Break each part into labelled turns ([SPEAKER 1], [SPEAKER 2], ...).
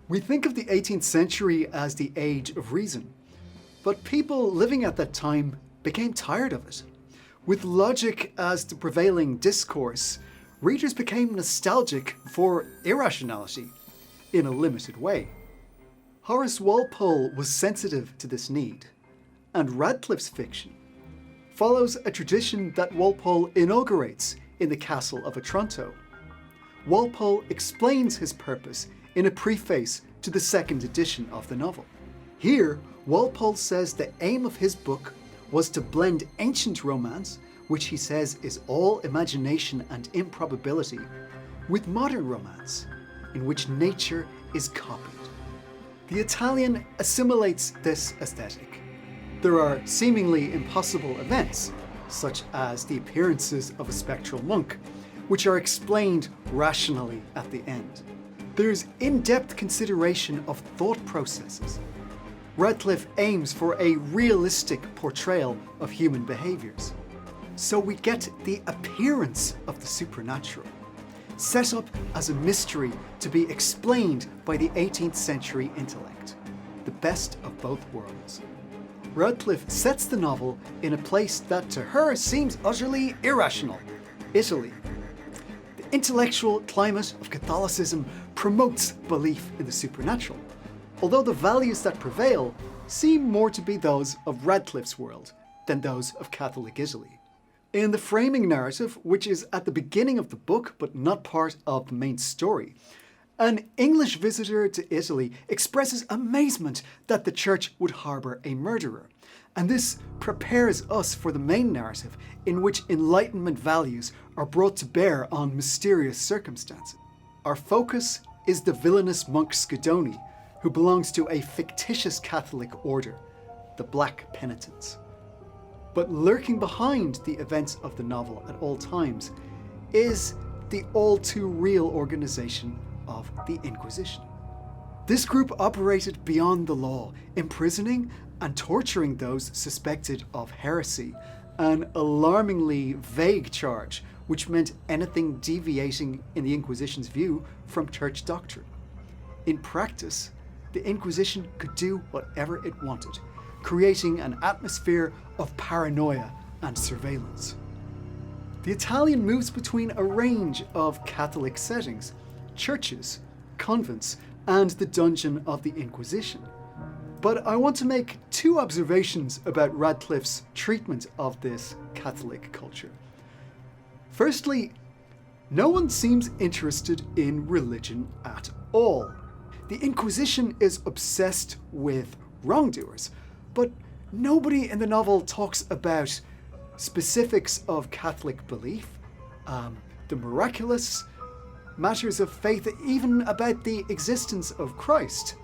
[SPEAKER 1] We think of the 18th century as the age of reason, but people living at that time became tired of it. With logic as the prevailing discourse, readers became nostalgic for irrationality in a limited way. Horace Walpole was sensitive to this need, and Radcliffe's fiction follows a tradition that Walpole inaugurates in the Castle of Otranto. Walpole explains his purpose in a preface to the second edition of the novel. Here, Walpole says the aim of his book was to blend ancient romance, which he says is all imagination and improbability, with modern romance, in which nature is copied. The Italian assimilates this aesthetic. There are seemingly impossible events, such as the appearances of a spectral monk, which are explained rationally at the end. There's in-depth consideration of thought processes. Radcliffe aims for a realistic portrayal of human behaviours. So we get the appearance of the supernatural, set up as a mystery to be explained by the 18th century intellect, the best of both worlds. Radcliffe sets the novel in a place that to her seems utterly irrational, Italy. The intellectual climate of Catholicism promotes belief in the supernatural, although the values that prevail seem more to be those of Radcliffe's world than those of Catholic Italy. In the framing narrative, which is at the beginning of the book but not part of the main story, an English visitor to Italy expresses amazement that the church would harbour a murderer. And this prepares us for the main narrative, in which Enlightenment values are brought to bear on mysterious circumstances. Our focus is the villainous monk Schedoni, who belongs to a fictitious Catholic order, the Black Penitents. But lurking behind the events of the novel at all times is the all too real organisation of the Inquisition. This group operated beyond the law, imprisoning and torturing those suspected of heresy, an alarmingly vague charge which meant anything deviating in the Inquisition's view from church doctrine. In practice, the Inquisition could do whatever it wanted, creating an atmosphere of paranoia and surveillance. The Italian moves between a range of Catholic settings, churches, convents, and the dungeon of the Inquisition. But I want to make two observations about Radcliffe's treatment of this Catholic culture. Firstly, no one seems interested in religion at all. The Inquisition is obsessed with wrongdoers, but nobody in the novel talks about specifics of Catholic belief, the miraculous, matters of faith, even about the existence of Christ.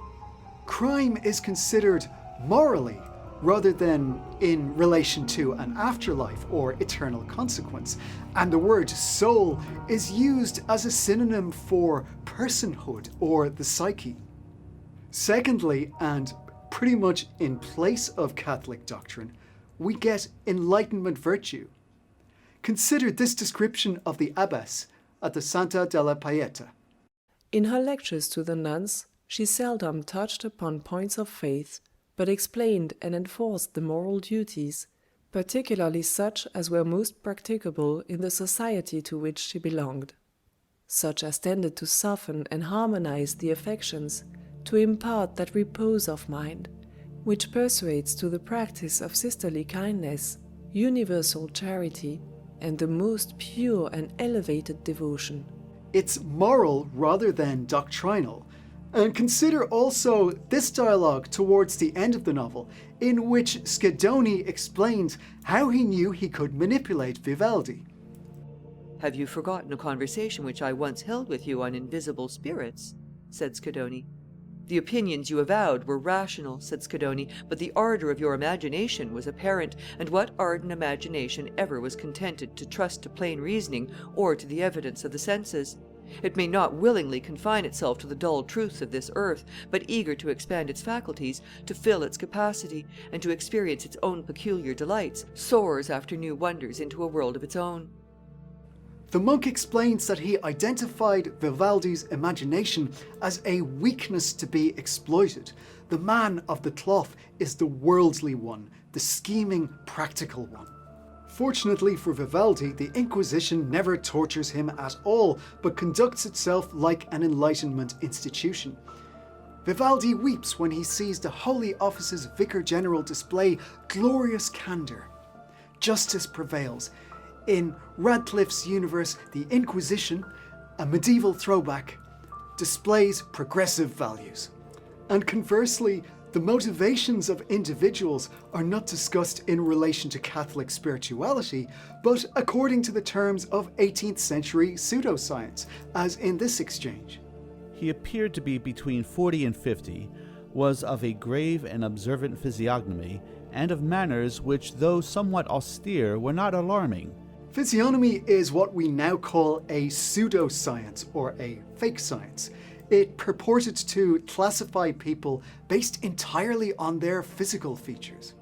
[SPEAKER 1] Crime is considered morally rather than in relation to an afterlife or eternal consequence, and the word soul is used as a synonym for personhood or the psyche. Secondly, and pretty much in place of Catholic doctrine, we get Enlightenment virtue. Consider this description of the abbess at the Santa della Pieta.
[SPEAKER 2] In her lectures to the nuns, she seldom touched upon points of faith, but explained and enforced the moral duties, particularly such as were most practicable in the society to which she belonged, such as tended to soften and harmonize the affections, to impart that repose of mind, which persuades to the practice of sisterly kindness, universal charity, and the most pure and elevated devotion.
[SPEAKER 1] It's moral rather than doctrinal. And consider also this dialogue towards the end of the novel, in which Schedoni explains how he knew he could manipulate Vivaldi.
[SPEAKER 3] "Have you forgotten a conversation which I once held with you on invisible spirits?" said Schedoni. "The opinions you avowed were rational," said Schedoni, "but the ardour of your imagination was apparent, and what ardent imagination ever was contented to trust to plain reasoning or to the evidence of the senses? It may not willingly confine itself to the dull truths of this earth, but eager to expand its faculties, to fill its capacity, and to experience its own peculiar delights, soars after new wonders into a world of its own."
[SPEAKER 1] The monk explains that he identified Vivaldi's imagination as a weakness to be exploited. The man of the cloth is the worldly one, the scheming, practical one. Fortunately for Vivaldi, the Inquisition never tortures him at all, but conducts itself like an Enlightenment institution. Vivaldi weeps when he sees the Holy Office's Vicar General display glorious candour. Justice prevails. In Radcliffe's universe, the Inquisition, a medieval throwback, displays progressive values. And conversely, the motivations of individuals are not discussed in relation to Catholic spirituality, but according to the terms of 18th century pseudoscience, as in this exchange.
[SPEAKER 4] He appeared to be between 40 and 50, was of a grave and observant physiognomy, and of manners which, though somewhat austere, were not alarming.
[SPEAKER 1] Physiognomy is what we now call a pseudoscience or a fake science. It purported to classify people based entirely on their physical features.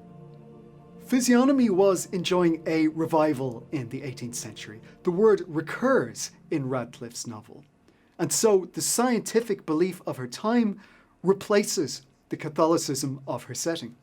[SPEAKER 1] Physiognomy was enjoying a revival in the 18th century. The word recurs in Radcliffe's novel. And so the scientific belief of her time replaces the Catholicism of her setting.